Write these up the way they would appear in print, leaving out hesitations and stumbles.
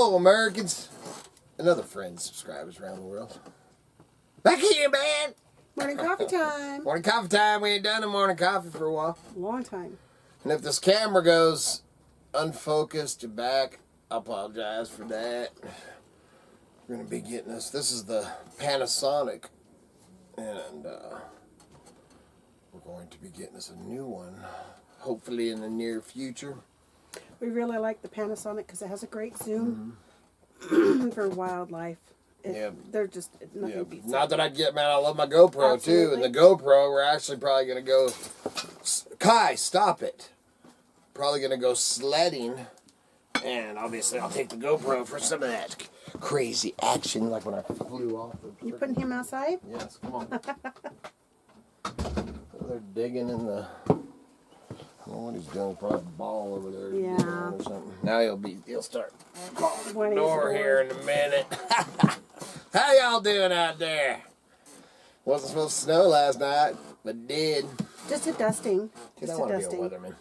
fellow Americans and other friends, subscribers around the world. Back here, man. Morning coffee time. Morning coffee time. We ain't done a morning coffee for a while. Long time. And if this camera goes unfocused or back, I apologize for that. We're going to be getting this. This is the Panasonic. And we're going to be getting us a new one. Hopefully in the near future. We really like the Panasonic because it has a great zoom for wildlife. They're just nothing beats it. Not that I'd get, man. I love my GoPro Absolutely. too, and the GoPro we're actually probably gonna go. Kai, stop it! Probably gonna go sledding, and obviously I'll take the GoPro for some of that crazy action, like when I flew off. You putting him outside? Yes, come on. They're digging in the. I don't know what he's doing. Probably a ball over there. Yeah. Or something. Now he'll start calling the When he's door bored. here in a minute. How y'all doing out there? Wasn't supposed to snow last night, but did. Just a dusting. Dude, I Just a want to be a dusting.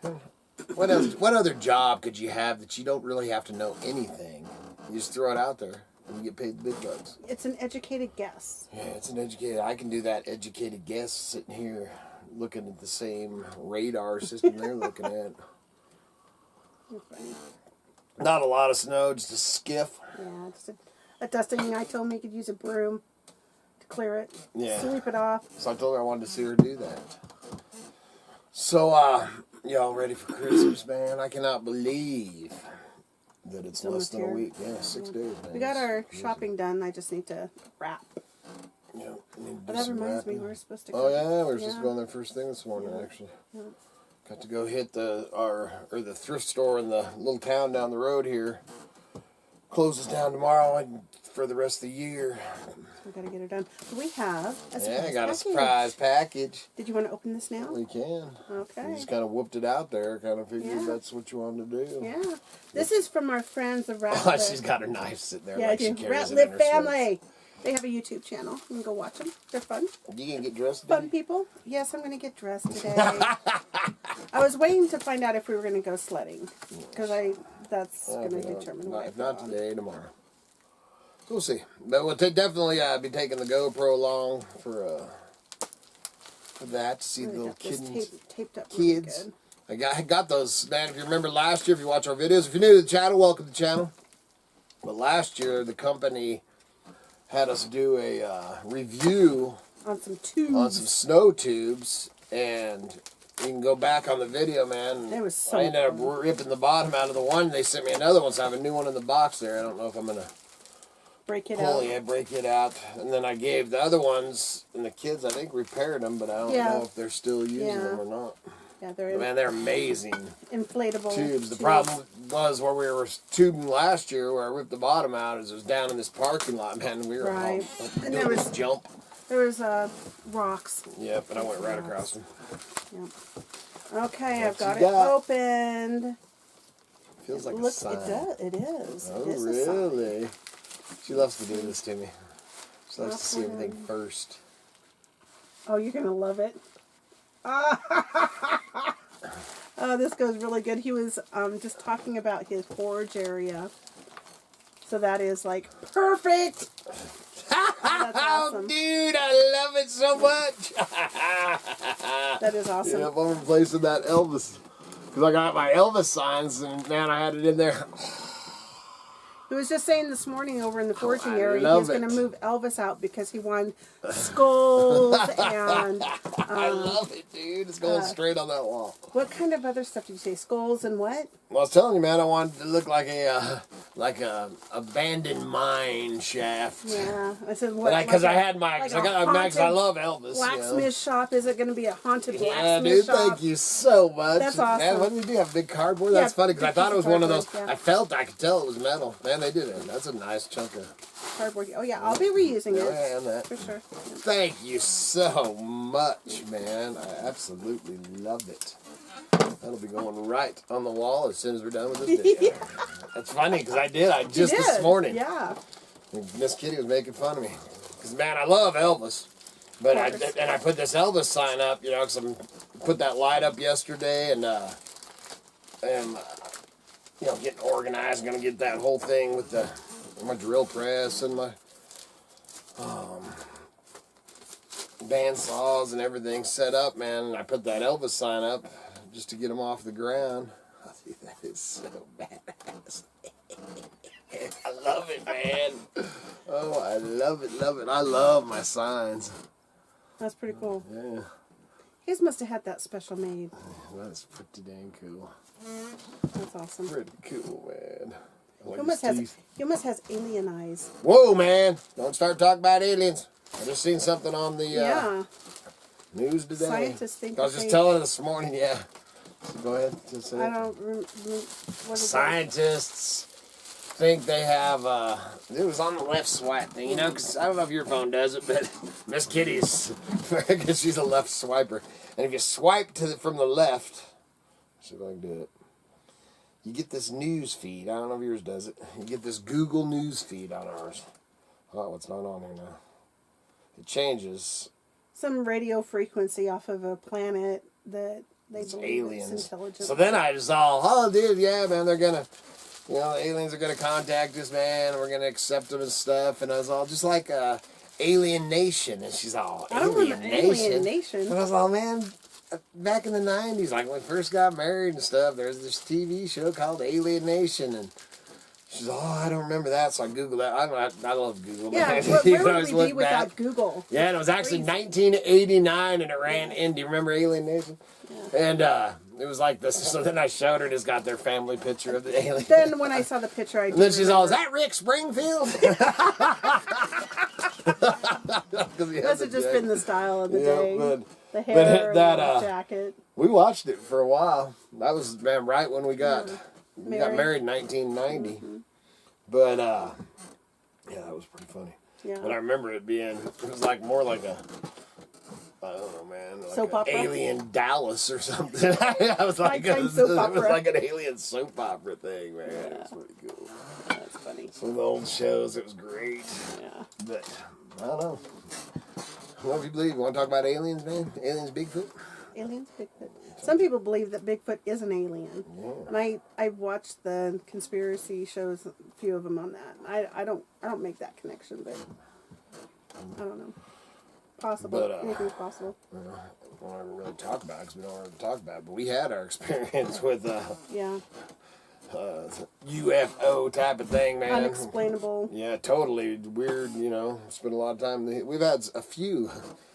weatherman. What other job could you have that you don't really have to know anything? You just throw it out there and you get paid the big bucks. It's an educated guess. Yeah, it's an educated. I can do that educated guess sitting here looking at the same radar system they're looking at. You're funny. Not a lot of snow, just a skiff. Yeah, just a dusting. I told him he could use a broom to clear it. Yeah. Sweep it off. So I told her I wanted to see her do that. So, y'all ready for Christmas, man? I cannot believe that it's less than a week. Yeah, 6 days, man. We got our shopping done. I just need to wrap. Yeah, But that reminds me, we're supposed to go. Oh, yeah, we were supposed to go in there first thing this morning, actually. Yeah. Got to go hit the thrift store in the little town down the road here. Closes down tomorrow and for the rest of the year. So we got to get it done. We have a surprise Yeah, got a package. surprise package. Did you want to open this now? We can. Okay. We just kind of whooped it out there. Kind of figured Yeah. that's what you wanted to do. Yeah. This is from our friends, the Oh, Ratliff. she's got her knife sitting there Yeah, like she I do. carries it in Ratliff her family. They have a YouTube channel. You can go watch them. They're fun. sweats. You can get dressed Fun today? people. Yes, I'm going to get dressed today. I was waiting to find out if we were going to go sledding. Because that's going to determine what I If not put on. today, tomorrow. So we'll see. But we'll definitely be taking the GoPro along for that to see the Really little got this kids. taped up really Kids. good. I got those, man. If you remember last year, if you watch our videos, if you're new to the channel, welcome to the channel. But last year, the company had us do a review On some tubes. on some snow tubes, and you can go back on the video, man. It was so I ended up fun. ripping the bottom out of the one. They sent me another one, so I have a new one in the box there. I don't know if I'm going to Break it pull out. it, break it out. And then I gave the other ones, and the kids, I think, repaired them, but I don't know if they're still using them or not. Yeah, they're Man, they're amazing inflatable tubes. The problem was where we were tubing last year, where I ripped the bottom out, is it was down in this parking lot, man. We were Right. and And there there was was- jump. There was rocks. Yep, and I went right across them. Yep. Okay, What I've got you it got? opened. Feels like a Look, sign. it does. It is. Oh, it is a sign. really? She loves to do this to me. She loves to see Okay. everything first. Oh, you're gonna love it. Oh, this goes really good. He was just talking about his forge area. So that is like perfect. That's Oh, awesome. dude, I love it so much. That is awesome. Yep, I'm replacing that Elvis. Because I got my Elvis signs, and man, I had it in there. He was just saying this morning over in the forging I area, he love was going to it. move Elvis out because he won skulls and I love it, dude. It's going straight on that wall. what kind of other stuff did you say? Skulls and what? Well, I was telling you, man, I wanted it to look like a abandoned mine shaft. Yeah, I said what? Because I like had my, like because a I haunted love Elvis. blacksmith shop. Is it going to be a haunted Yeah, blacksmith dude, shop? thank you so much. That's Man, awesome. what did we do? Have big cardboard? Yeah, That's funny because I big thought piece it was of one of those. cardboard, yeah. I could tell it was metal. Man, they did it. That's a nice chunk of. Cardboard. Oh yeah, I'll be reusing it. Yeah, and that. For sure. Thank you so much, man. I absolutely love it. That'll be going right on the wall as soon as we're done with this video. That's funny because I did. Just You this did, morning. Yeah. Miss Kitty was making fun of me. Because, man, I love Elvis. But I put this Elvis sign up, because I put that light up yesterday, and you know, getting organized. Gonna get that whole thing with my drill press and my band saws and everything set up, man. And I put that Elvis sign up just to get them off the ground. I think that is so badass. I love it, man. Oh, I love it, love it. I love my signs. That's pretty cool. Yeah. His must have had that special made. That's pretty dang cool. That's awesome. Pretty cool, man. I like He almost has alien eyes. Whoa, man. Don't start talking about aliens. I just seen something on the news today. Scientists think I was just telling this morning, yeah. So go ahead. Just say I it. don't what is Scientists think they have, it was on the left swipe thing, you know, because I don't know if your phone does it, but Miss Kitty's, because she's a left swiper. And if you swipe from the left, see if I can do it, you get this news feed. I don't know if yours does it. You get this Google news feed on ours. Oh, what's not on here now? It changes. some radio frequency off of a planet that they It's believe aliens. is intelligent. So then I just oh, dude, yeah, man, they're gonna, you know, the aliens are gonna contact us, man, and we're gonna accept them and stuff. And I was all just like, Alien Nation. And she's all, I don't want Alien an Nation? Alien Nation. And I was all, man, back in the 90s, like when we first got married and stuff, there's this TV show called Alien Nation. And she's all, I don't remember that. So I Googled that. I love Google. Yeah, man. where You can would always we be look without back. Google? Yeah, and it was actually Crazy. 1989, and it ran in. Do you remember Alien Nation? Yeah. And it was like this. So then I showed her, and it's got their family picture of the alien. Then when I saw the picture, I And then she's all, is that Rick Springfield? Must have just been the style of the day. But, the hair, that, and the jacket. we watched it for a while. That was, man, right when we got married in 1990. Mm-hmm. But, yeah, that was pretty funny. Yeah. But I remember it being, it was like more like a, I don't know, man, like Soap an opera? Alien Dallas or something. I was like, Nighttime soap it was opera. like an alien soap opera thing, man. It was pretty cool. That's funny. Some of the old shows, it was great. Yeah. But, I don't know. I don't know if you believe. You want to talk about aliens, man? Aliens, Bigfoot? Aliens, Bigfoot. Some people believe that Bigfoot is an alien. Yeah. And I've watched the conspiracy shows, a few of them on that. I don't make that connection, but I don't know. Possible. But, Anything's possible. I don't ever really talk about it because we don't ever talk about it. But we had our experience with Yeah. UFO type of thing, man. Unexplainable. Yeah, totally weird, you know. Spent a lot of time. We've had a few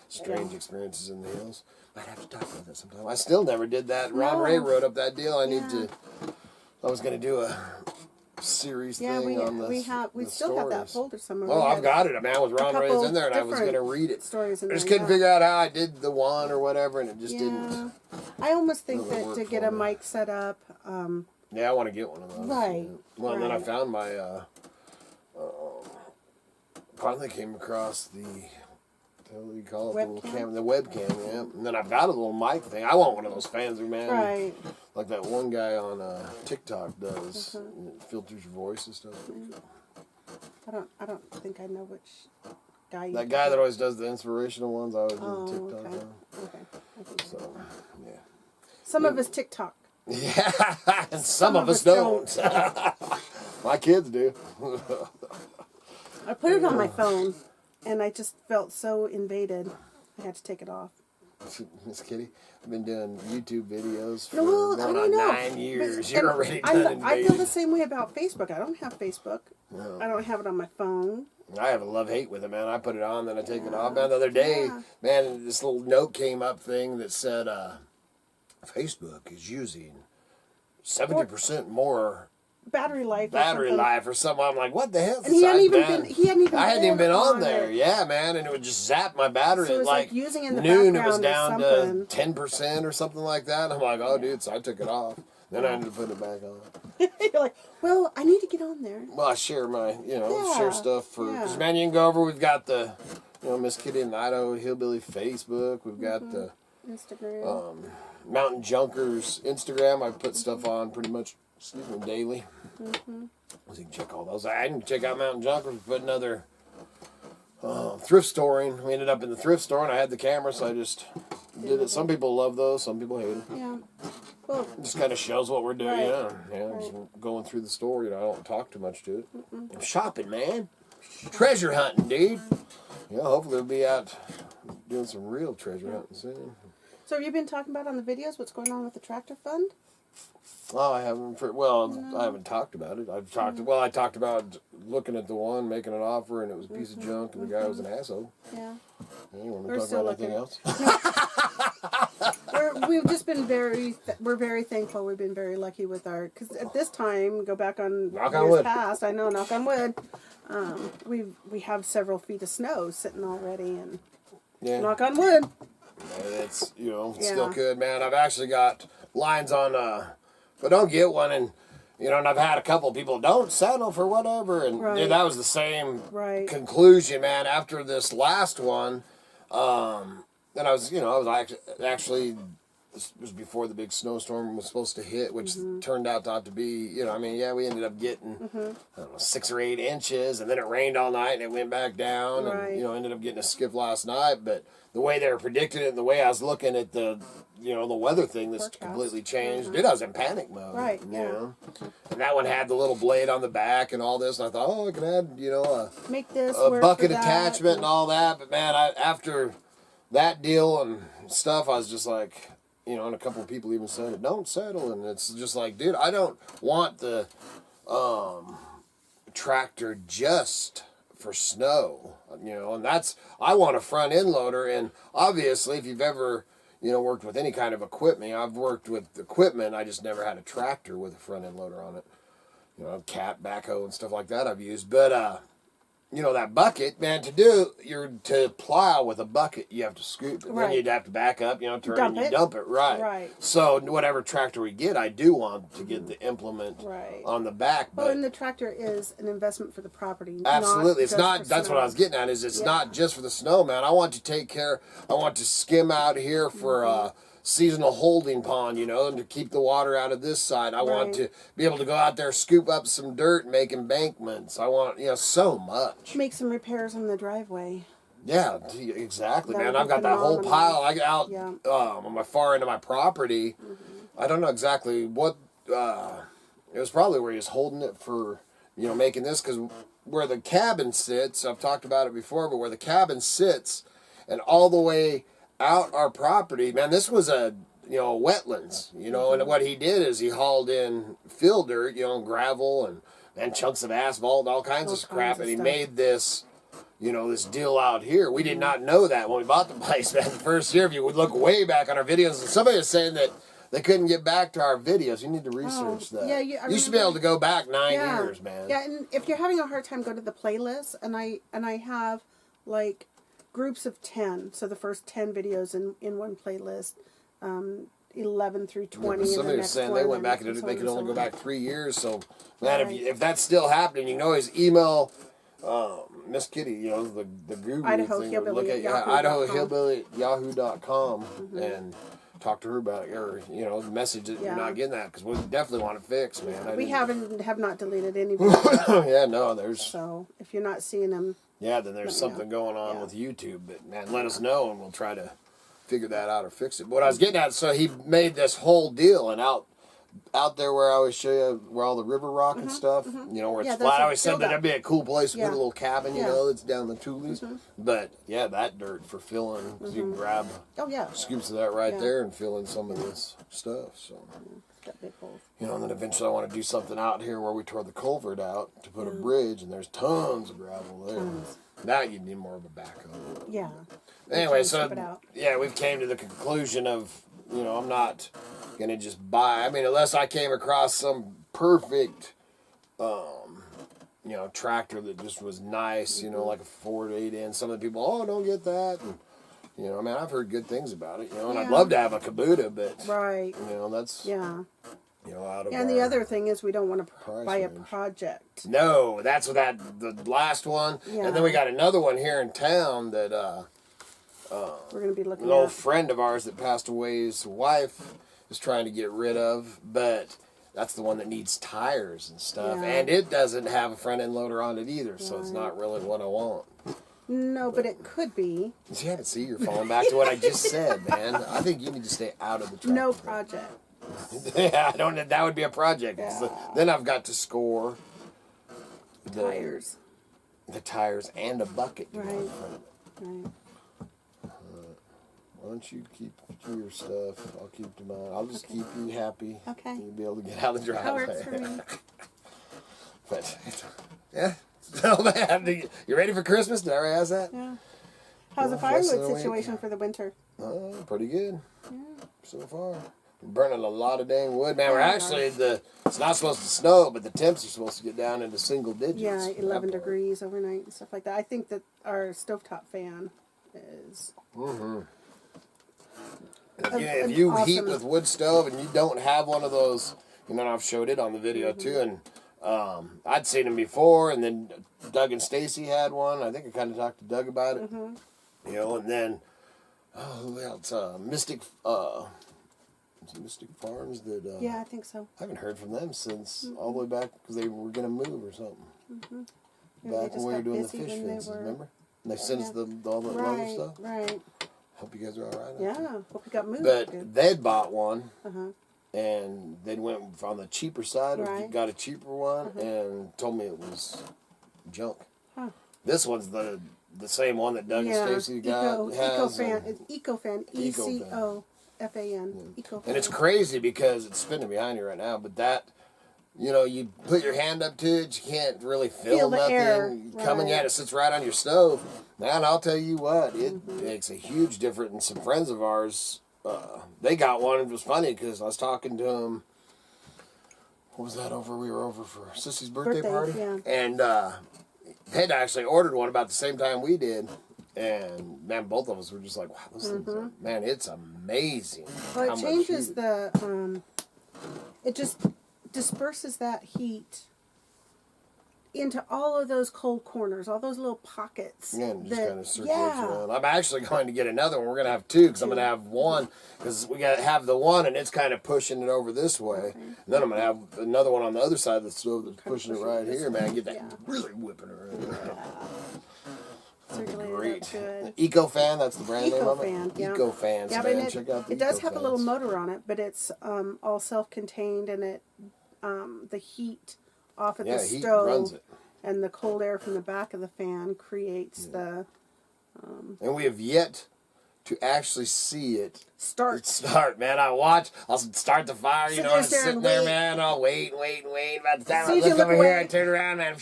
strange experiences in the hills. Might have to talk about that sometime. I still never did that. Ron No. Ray wrote up that deal. I was going to do a series Yeah, thing on the we the still have that stories. folder somewhere. Oh, We I've had got it, man. With Ron Ray's couple in there, and I was going to different read it. stories in I just there, couldn't yeah. figure out how I did the one or whatever, and it just Yeah. didn't. I almost think Doesn't that work to get for a me. mic set up, Yeah, I want to get one of those. Right, Yeah. Well, and then I right. found my. Finally came across the. What do you call it? Webcam? The webcam, yeah. And then I've got a little mic thing. I want one of those fans, man. right. Like that one guy on TikTok does. And it filters your voice and stuff. I don't think I know which guy. That guy that always does the inspirational ones, I always do Oh, the TikTok okay. on. Okay. I think so. So, yeah. Some of us TikTok. Yeah, and some of us don't. My kids do. I put it on my phone, and I just felt so invaded. I had to take it off. Miss Kitty, I've been doing YouTube videos for No, I going don't on know. 9 years. But- You're and already done I feel invading. the same way about Facebook. I don't have Facebook. No. I don't have it on my phone. I have a love-hate with it, man. I put it on, then I take it off. Man, the other day, Yeah. man, this little note came up thing that said, Facebook is using 70% more Battery life. or battery something. life or something. I'm like, what the hell? And he hadn't even Man, been. He hadn't even. I hadn't even been on there. it. Yeah, man, and it would just zap my battery So it at was like like using in the noon. It was background down or to something. 10% or something like that. And I'm like, oh, dude, so I took it off. Then I ended up putting it back on. You're like, well, I need to get on there. Well, I share my, Yeah, share stuff for, yeah. because, man, you can go over, we've got the, Miss Kitty and Idaho Hillbilly Facebook. We've got Mm-hmm. the Instagram. Mountain Junkers Instagram. I put stuff on pretty much, daily. Mm-hmm. So you can check all those. I can check out Mountain Junkers. We put another thrift storing. We ended up in the thrift store, and I had the camera, so I just did it. Some people love those, some people hate it. Yeah. Well, It just kind of shows what we're doing. Right. Yeah, Right. just going through the store. I don't talk too much to it. I'm shopping, man. Treasure hunting, dude. Yeah, hopefully we'll be out doing some real treasure hunting soon. so have you been talking about on the videos what's going on with the tractor fund? Oh, I haven't. I haven't talked about it. I've talked. Well, I talked about looking at the one, making an offer, and it was a piece of junk, and the guy was an asshole. Yeah. You want We're to talk still about anything else? We've just been we're very thankful. We've been very lucky with our, because at this time, go back on Knock on years wood. past, I know, knock on wood, we have several feet of snow sitting already, and Yeah. knock on wood. And it's, Yeah. still good, man. I've actually got lines on, but don't get one, and, and I've had a couple of people, don't settle for whatever, and Right. dude, that was the same Right. conclusion, man, after this last one, and I was actually, this was before the big snowstorm was supposed to hit, which turned out not to be, we ended up getting, I don't know, 6 or 8 inches, and then it rained all night, and it went back down, Right. and, ended up getting a skip last night, but the way they were predicting it, and the way I was looking at the weather thing that's Forecast. completely changed, dude, I was in panic mode. Right, you yeah. know? And that one had the little blade on the back and all this, and I thought, oh, I can add, Make this a work bucket for that. attachment and all that, but man, after that deal and stuff, I was just like, and a couple of people even said, don't settle, and it's just like, dude, I don't want the tractor just for snow, and I want a front end loader, and obviously if you've ever, worked with any kind of equipment, I've worked with equipment, I just never had a tractor with a front end loader on it, cat, backhoe and stuff like that I've used, but, that bucket, man, to plow with a bucket, you have to scoop it. Right. Then you'd have to back up, turn Dump and you it. dump it. Right. Right. So whatever tractor we get, I do want to get the implement Right. on the back. Well, But and the tractor is an investment for the property. absolutely. It's just not, for that's snow. what I was getting at, is it's Yeah. not just for the snow, man. I want to skim out here for, seasonal holding pond, and to keep the water out of this side. I want Right. to be able to go out there, scoop up some dirt, and make embankments. I want, so much. Make some repairs on the driveway. Yeah, exactly, That man. would I've be got that whole phenomenal. pile. I got out Yeah. on my far end of my property. I don't know exactly what. It was probably where he was holding it for, making this, because where the cabin sits, I've talked about it before, but where the cabin sits, and all the way out our property, man, this was a wetlands, and what he did is he hauled in fill dirt, gravel and chunks of asphalt and all kinds All of crap, kinds of and he stuff. made this, this deal out here. We did not know that when we bought the place, man. The first year, if you would look way back on our videos, and somebody was saying that they couldn't get back to our videos. You need to research that. yeah, I you should be remember- able to go back 9 Yeah. years, man. Yeah, and if you're having a hard time, go to the playlist, and I have like groups of 10. So the first 10 videos in one playlist, 11 through 20. Somebody in the was next saying one, they went back and and so they on could and only so go on. back 3 years. So, man, Right. if that's still happening, you can always email Miss Kitty, the guru Idaho thing. Hillbilly Look at at yahoo.com. Idaho Hillbilly at yahoo.com and talk to her about it, or message that Yeah. you're not getting that, because we definitely want to fix, man. We have not deleted any videos, Yeah, no, there's so if you're not seeing them, then there's Let me something know. going on Yeah. with YouTube. But man, let us know and we'll try to figure that out or fix it. But what I was getting at, so he made this whole deal, and out there where I always show you where all the river rock and stuff, where Yeah, it's there's flat. I a always said that buildup. that'd be a cool place to Yeah. put a little cabin, Yeah. that's down the Tulies. But yeah, that dirt for filling, 'cause you can grab oh yeah, scoops of that right Yeah. there and fill in some of this stuff. So, got big holes. and then eventually I want to do something out here where we tore the culvert out to put a bridge, and there's tons of gravel there. Tons. Now you need more of a backhoe. Yeah. Anyway, can so ship it out. yeah, we've came to the conclusion of, I'm not gonna just buy. I mean, unless I came across some perfect, tractor that just was nice, like a 4-8 Some of the people, oh, don't get that. And, I've heard good things about it, and I'd Yeah. love to have a Kubota, but Right. that's Yeah. Out of And the our other thing is we don't want to price buy a range. project. No, that's what the last one, Yeah. and then we got another one here in town that We're going to be looking an old at. friend of ours that passed away's wife is trying to get rid of, but that's the one that needs tires and stuff, Yeah. and it doesn't have a front end loader on it either, so it's Right. not really what I want. No, but it could be. Yeah, but see, you're falling back to what I just said, man. I think you need to stay out of the tractor. No project. Yeah, I don't. That would be a project. Yeah. Then I've got to score Tires. the tires, and a bucket. To Right. go in front of it. Right. Why don't you keep to your stuff? I'll keep to mine. I'll just keep you happy. Okay. You'll be able to get out of the driveway. That works for me. But yeah, so man, you ready for Christmas? Did I already ask that? Yeah. How's the Well, less than firewood a week. situation for the winter? Pretty good Yeah. so far. We're burning a lot of dang wood, man. We're Yeah. actually it's not supposed to snow, but the temps are supposed to get down into single digits. Yeah, for that 11 part. degrees overnight and stuff like that. I think that our stovetop fan is If you heat awesome. with wood stove and you don't have one of those, you know, I've showed it on the video Mm-hmm. too, and I'd seen them before, and then Doug and Stacy had one. I think I kind of talked to Doug about it, Mm-hmm. you know, and then who else? Mystic Farms that Yeah, I think so. I haven't heard from them since all the way back because they were gonna move or something. Yeah, they Back just when we were got doing the busy fish when they fences, were- remember? And they sent us Yeah. all the leather Right, stuff. right. Hope you guys are all right. Yeah, hope you got moved. But Good. they'd bought one. Uh-huh. And they went on the cheaper side, Right. got a cheaper one, and told me it was junk. Huh. This one's the same one that Doug Yeah, and Stacy got. EcoFan. It's EcoFan. EcoFan. ECOFAN. EcoFan. And it's crazy because it's spinning behind you right now, but that, you know, you put your hand up to it, you can't really feel the nothing air, coming right. at it. Sits right on your stove. Man, I'll tell you what, it makes a huge difference. And some friends of ours, they got one. It was funny because I was talking to them. What was that over? We were over for Sissy's birthday party. Yeah. And they'd actually ordered one about the same time we did. And man, both of us were just like, wow, this thing's man, it's amazing. Well, how it much changes heat- it just disperses that heat into all of those cold corners, all those little pockets. Yeah, and just that- kind of circulates yeah. around. I'm actually going to get another one. We're going to have two because I'm going to have one because we got to have the one and it's kind of pushing it over this way. And then I'm going to have another one on the other side of the stove that's pushing it right here, man. Get that Yeah. really whipping around. Circulated Great. up good. EcoFan, that's the brand name of it? EcoFan, yeah. EcoFans, Yeah, but man. Check out the it does have a little EcoFans. motor on it, but it's all self-contained, and it the heat off at Yeah, the heat stove runs it. and the cold air from the back of the fan creates the And we have yet to actually see it start. start, man. I'll start the fire, you Sit know, there, and stare sitting and there, wait. man. I'll wait. By the time As I soon as you look look over here, away- I turn around, man.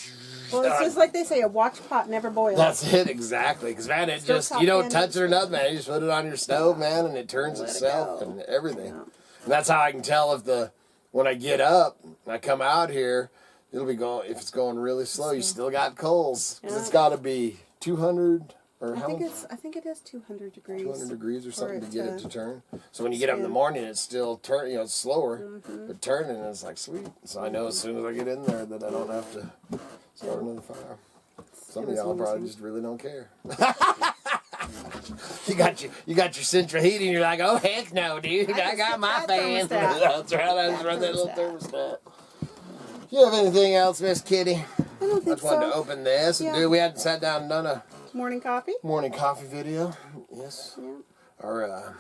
Well, it's just like they say, a watch pot never boils. That's it, exactly. Because, man, it just, Stovetop you don't pan touch is it or good. nothing, man. You just put it on your stove, man, and it turns Let it itself go. and everything. Yeah. And that's how I can tell when I get up and I come out here, it'll be going, if it's going really slow, you still got coals. Because it's Yeah. got to be 200 or I how think much? I think it is 200 degrees. 200 degrees or something to it get it to to turn. So when you get up in the spin. morning, it's still it's slower, Mm-hmm. but turning, and it's like sweet. So I know as soon as I get in there that I don't have to start another fire. Some of It is y'all probably amazing. just really don't care. you got your central heating. You're like, oh heck no, dude! I just got hit my that fan. thermostat. That's right. I just That run that little thermostat. You have anything else, Miss Kitty? I don't I think just wanted to so. open this. And Yeah. dude, we hadn't sat down and done a Morning coffee? morning coffee video. Yes. Yeah. Our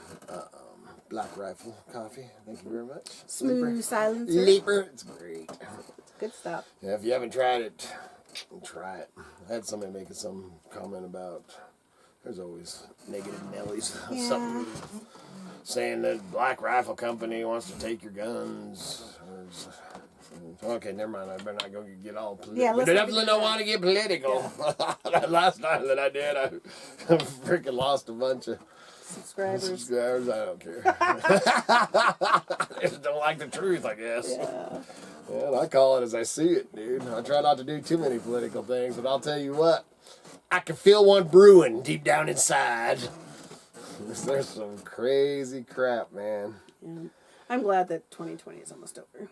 Black Rifle coffee. Thank you very much. Smooth silencer. Leaper. It's great. Good stuff. Yeah, if you haven't tried it, try it. I had somebody making some comment about there's always negative Nellies. Yeah. Something saying that Black Rifle Company wants to take your guns. Okay, never mind. I better not go get all political. Yeah, I let's not definitely do don't that. want to get political. That last time that I did, I freaking lost a bunch of Subscribers. subscribers. I don't care. I just don't like the truth, I guess. Yeah. Yeah, and I call it as I see it, dude. I try not to do too many political things, but I'll tell you what, I can feel one brewing deep down inside. There's some crazy crap, man. Yeah. I'm glad that 2020 is almost over.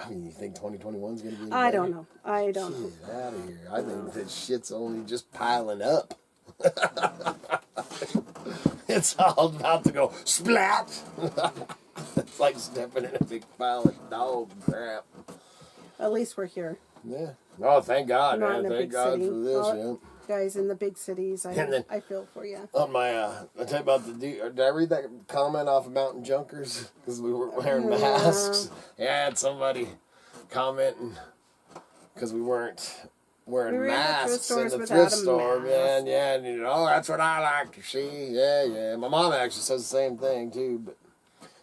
I mean, you think 2021 is going to be? I don't know. I don't know. Get out of here. I think that shit's only just piling up. It's all about to go splat. It's like stepping in a big pile of dog crap. At least we're here. Yeah. Oh, thank God, Not man. in a Thank big God city. for this, Well, yeah. guys in the big cities, I feel for you. On my, I tell you about did I read that comment off of Mountain Junkers? Because we weren't wearing masks. Yeah, I had somebody commenting because we weren't wearing masks in the thrift store, man. Yeah, and that's what I like to see. Yeah. My mom actually says the same thing, too, but.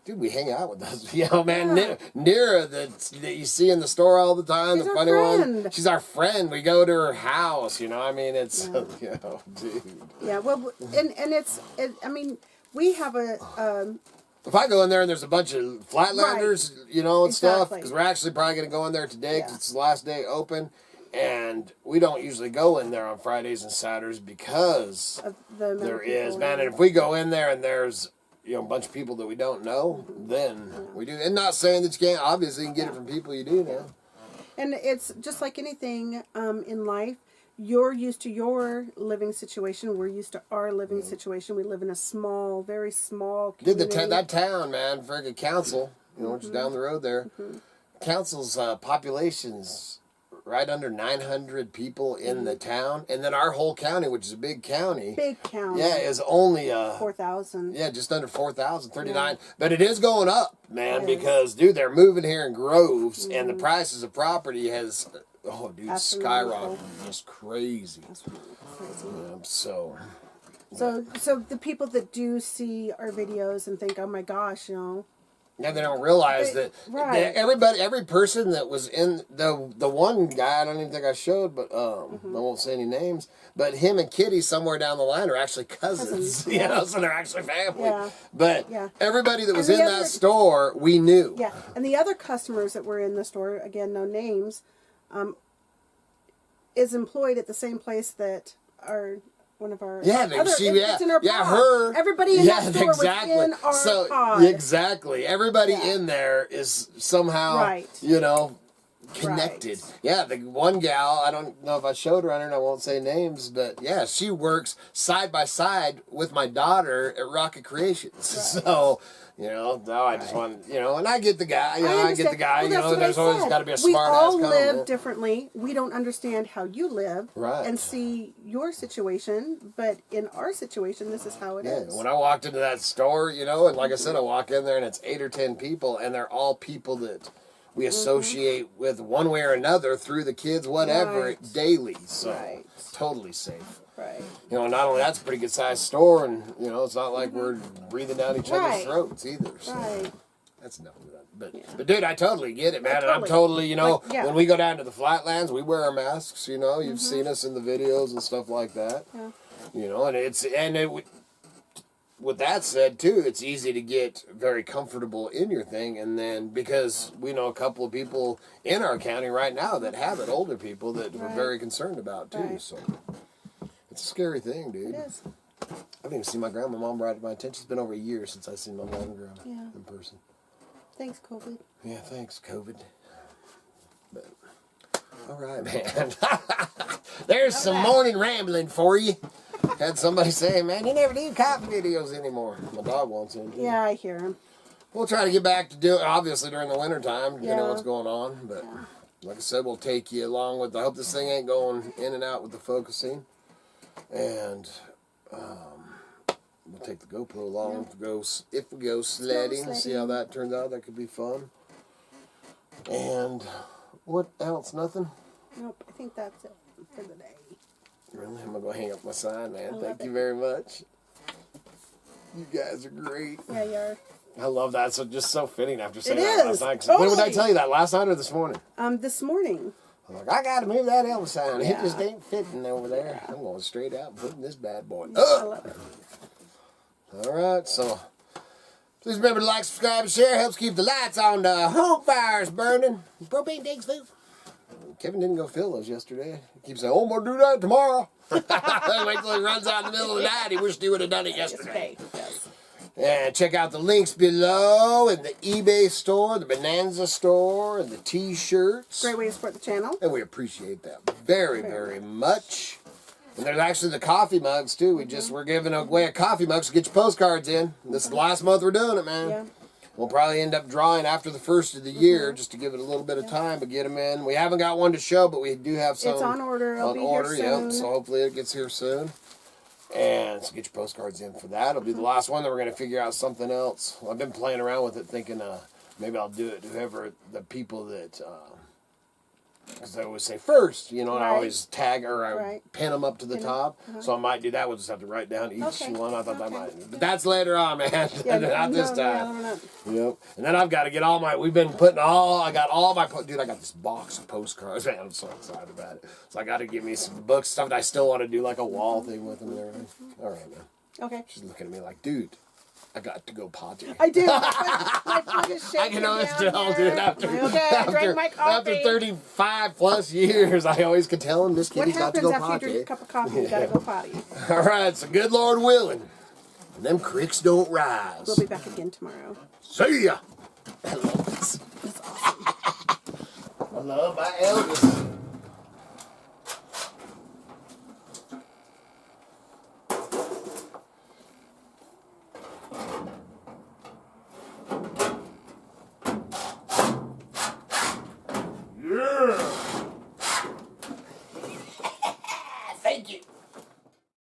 Dude, we hang out with those, man. Yeah. Nira that you see in the store all the time, She's the funny friend. one. She's our friend. We go to her house, I mean, it's, dude. Yeah, well, and I mean, we have a... if I go in there and there's a bunch of Flatlanders, and stuff, because we're actually probably going to go in there today because it's the last day open. And we don't usually go in there on Fridays and Saturdays because there is, man. And if we go in there and there's... a bunch of people that we don't know, then we do. And not saying that you can't, obviously, you can get it from people you do know. And it's just like anything in life. You're used to your living situation. We're used to our living situation. We live in a small, very small community. That town, man, friggin' council, which is down the road there. Council's population's right under 900 people in the town. And then our whole county, which is a big county. Big county. Yeah, is only... 4,000. Yeah, just under 4,000, 39. Yeah. But it is going up, man, because, dude, they're moving here in groves, and the prices of property has... Oh, dude, skyrocketed. Just crazy. So the people that do see our videos and think, oh, my gosh, Yeah, they don't realize that every person that was in the one guy, I don't even think I showed, but I won't say any names, but him and Kitty somewhere down the line are actually cousins. So they're actually family. Yeah. But everybody that was in that store, we knew. Yeah, and the other customers that were in the store, again, no names, is employed at the same place that our... One of our her everybody in that store was in our pod. Exactly, everybody in there is somehow connected. Right. Yeah, the one gal, I don't know if I showed her on her, and I won't say names, but yeah, she works side by side with my daughter at Rocket Creations. Right. So. I just want, and I get the guy, I get the guy, well, there's always got to be a smart ass comment. We all live differently. We don't understand how you live and see your situation, but in our situation, this is how it is. When I walked into that store, and like I said, I walk in there and it's 8 or 10 people, and they're all people that we associate with one way or another through the kids, whatever, daily. So, totally safe. Right. Not only that's a pretty good sized store, and it's not like we're breathing down each other's throats either. So that's enough of that. But dude, I totally get it, man. And I'm totally, when we go down to the flatlands, we wear our masks. You've seen us in the videos and stuff like that. Yeah. And with that said too, it's easy to get very comfortable in your thing, and then because we know a couple of people in our county right now that have it, older people that we're very concerned about too. So. It's a scary thing, dude. It is. I haven't even seen my grandma. My mom brought it to my attention. It's been over a year since I've seen my mom and grandma in person. Thanks, COVID. Yeah, thanks, COVID. But, all right, man. There's some morning rambling for you. Had somebody say, man, you never do coffee videos anymore. My dog wants in. Yeah, I hear him. We'll try to get back to do it, obviously, during the wintertime, you know what's going on. But, like I said, we'll take you along with, I hope this thing ain't going in and out with the focusing. And we'll take the GoPro along if we go sledding, see how that turns out. That could be fun. And what else? Nothing? Nope, I think that's it for the day. Really? I'm going to go hang up my sign, man. Thank you very much. You guys are great. Yeah, you are. I love that. So just so fitting after saying that last night. Totally. When did I tell you that? Last night or this morning? This morning. I'm like, I got to move that Elvis sign. It just ain't fitting over there. I'm going straight out and putting this bad boy up. I love it. All right, so please remember to like, subscribe, and share. Helps keep the lights on, the home fires burning. Propane tanks, food. Kevin didn't go fill those yesterday. He keeps saying, I'm going to do that tomorrow. Wait till he runs out in the middle of the night. He wished he would have done it yesterday. Yes. And check out the links below in the eBay store, the Bonanza store, and the T-shirts. Great way to support the channel. And we appreciate that very, very much. And there's actually the coffee mugs, too. We're giving away a coffee mug, so get your postcards in. This is the last month we're doing it, man. We'll probably end up drawing after the first of the year just to give it a little bit of time, but get them in. We haven't got one to show, but we do have some. It's on order. It'll be here soon. Yep. So hopefully it gets here soon. And so get your postcards in for that. It'll be the last one that we're going to figure out something else. Well, I've been playing around with it thinking maybe I'll do it to whoever the people that, because I always say first, you know, and I always tag or I pin them up to the top. So I might do that. We'll just have to write down each one. I thought that might. But that's later on, man. Yeah, Not this time. No. Yep. And then I've got to get all my, we've been putting I got all my, dude, I got this box of postcards. Man, I'm so excited about it. So I got to give me some books, stuff that I still want to do, like a wall thing with them and everything. All right, man. Okay. She's looking at me like, dude, I got to go potty. I do. My foot is shaking. I can always tell, here. dude, after 35 plus years, I always could tell him this kitty's got to go potty. What happens after you drink a cup of coffee? You got to go potty. All right, so good Lord willing, and them cricks don't rise. We'll be back again tomorrow. See ya. I love this. That's awesome. I love my eldest.